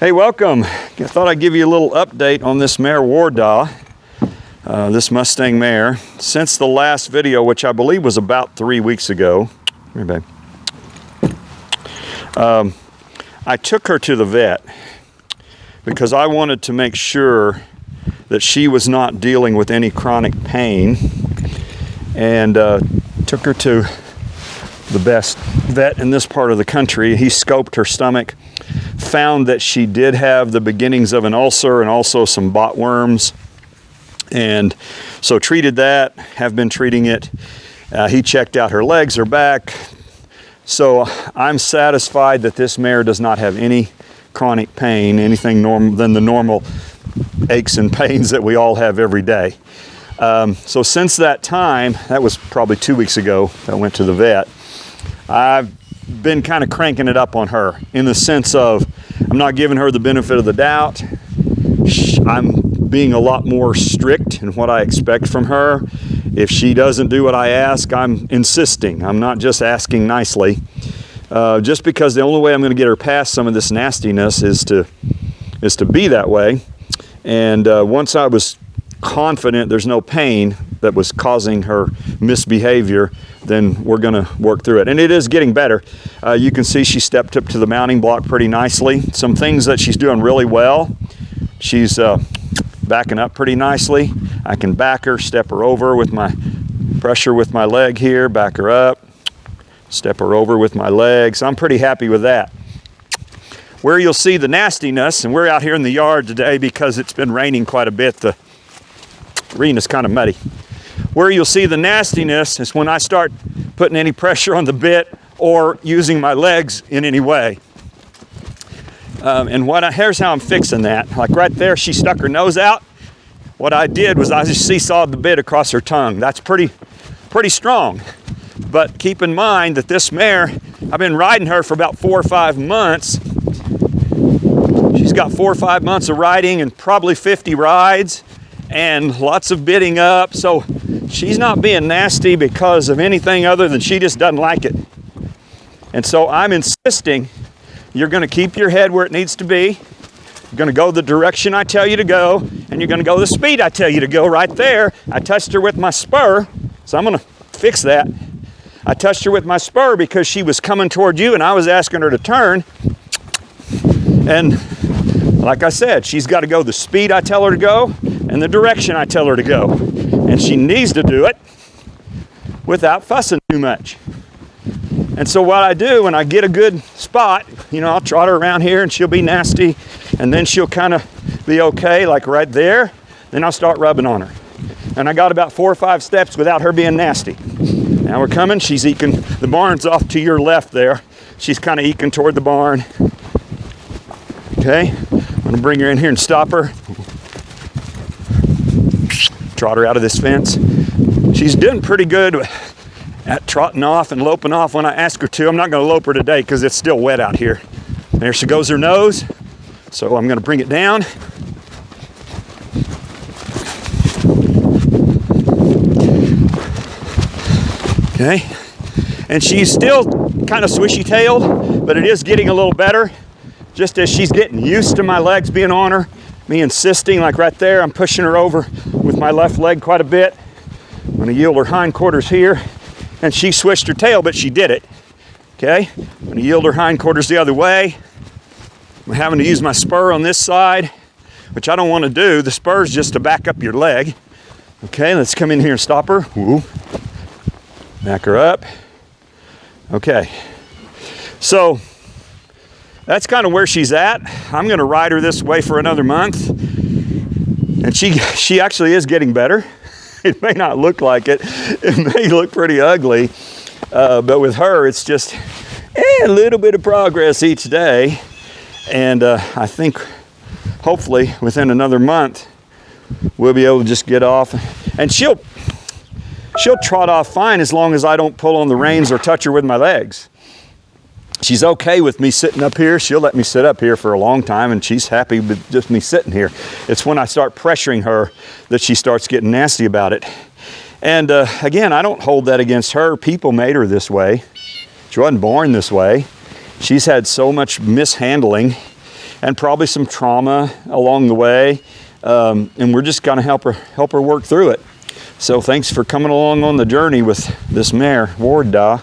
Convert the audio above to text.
Hey, welcome. I thought I'd give you a little update on this mare Warda, this Mustang mare. Since the last video, which I believe was about 3 weeks ago, here, babe. I took her to the vet because I wanted to make sure that she was not dealing with any chronic pain, and took her to the best vet in this part of the country. He scoped her stomach, found that she did have the beginnings of an ulcer and also some bot worms, and so treated that, have been treating it. He checked out her legs, her back, so I'm satisfied that this mare does not have any chronic pain, anything normal than the normal aches and pains that we all have every day. So since that time, that was probably 2 weeks ago I went to the vet, I've been kind of cranking it up on her in the sense of I'm not giving her the benefit of the doubt. I'm being a lot more strict in what I expect from her. If she doesn't do what I ask, I'm insisting. I'm not just asking nicely. Just because the only way I'm going to get her past some of this nastiness is to be that way. And once I was confident there's no pain that was causing her misbehavior, then we're going to work through it. And it is getting better. You can see she stepped up to the mounting block pretty nicely. Some things that she's doing really well. She's backing up pretty nicely. I can back her, step her over with my pressure with my leg here, back her up, step her over with my legs. I'm pretty happy with that. Where you'll see the nastiness, and we're out here in the yard today because it's been raining quite a bit. The arena's kind of muddy. Where you'll see the nastiness is when I start putting any pressure on the bit or using my legs in any way. Here's how I'm fixing that. Like right there, she stuck her nose out. What I did was I just seesawed the bit across her tongue. That's pretty strong. But keep in mind that this mare, I've been riding her for about 4 or 5 months. She's got 4 or 5 months of riding and probably 50 rides and lots of bitting up. So she's not being nasty because of anything other than she just doesn't like it. And so I'm insisting you're going to keep your head where it needs to be. You're going to go the direction I tell you to go, and you're going to go the speed I tell you to go. Right there, I touched her with my spur, so I'm going to fix that. I touched her with my spur because she was coming toward you and I was asking her to turn. And like I said, she's got to go the speed I tell her to go and the direction I tell her to go. And she needs to do it without fussing too much. And so what I do when I get a good spot, I'll trot her around here and she'll be nasty, and then she'll kind of be okay, like right there. Then I'll start rubbing on her. And I got about 4 or 5 steps without her being nasty. Now we're coming, she's eking. The barn's off to your left there. She's kind of eking toward the barn. Okay, I'm gonna bring her in here and stop her. Trot her out of this fence. She's doing pretty good at trotting off and loping off when I ask her to. I'm not gonna lope her today because it's still wet out here. There she goes, her nose. So I'm gonna bring it down. Okay, and she's still kind of swishy-tailed, but it is getting a little better. Just as she's getting used to my legs being on her, me insisting, like right there, I'm pushing her over with my left leg quite a bit. I'm gonna yield her hindquarters here, and she swished her tail, but she did it. Okay, I'm gonna yield her hindquarters the other way. I'm having to use my spur on this side, which I don't want to do. The spur's just to back up your leg. Okay, let's come in here and stop her. Woo. Back her up. Okay, so that's kind of where she's at. I'm going to ride her this way for another month, and she actually is getting better. It may not look like it. It may look pretty ugly, but with her, it's just a little bit of progress each day. And I think hopefully within another month, we'll be able to just get off, and she'll trot off fine as long as I don't pull on the reins or touch her with my legs. She's okay with me sitting up here. She'll let me sit up here for a long time, and she's happy with just me sitting here. It's when I start pressuring her that she starts getting nasty about it. And again, I don't hold that against her. People made her this way. She wasn't born this way. She's had so much mishandling and probably some trauma along the way. And we're just gonna help her work through it. So thanks for coming along on the journey with this mare, Warda.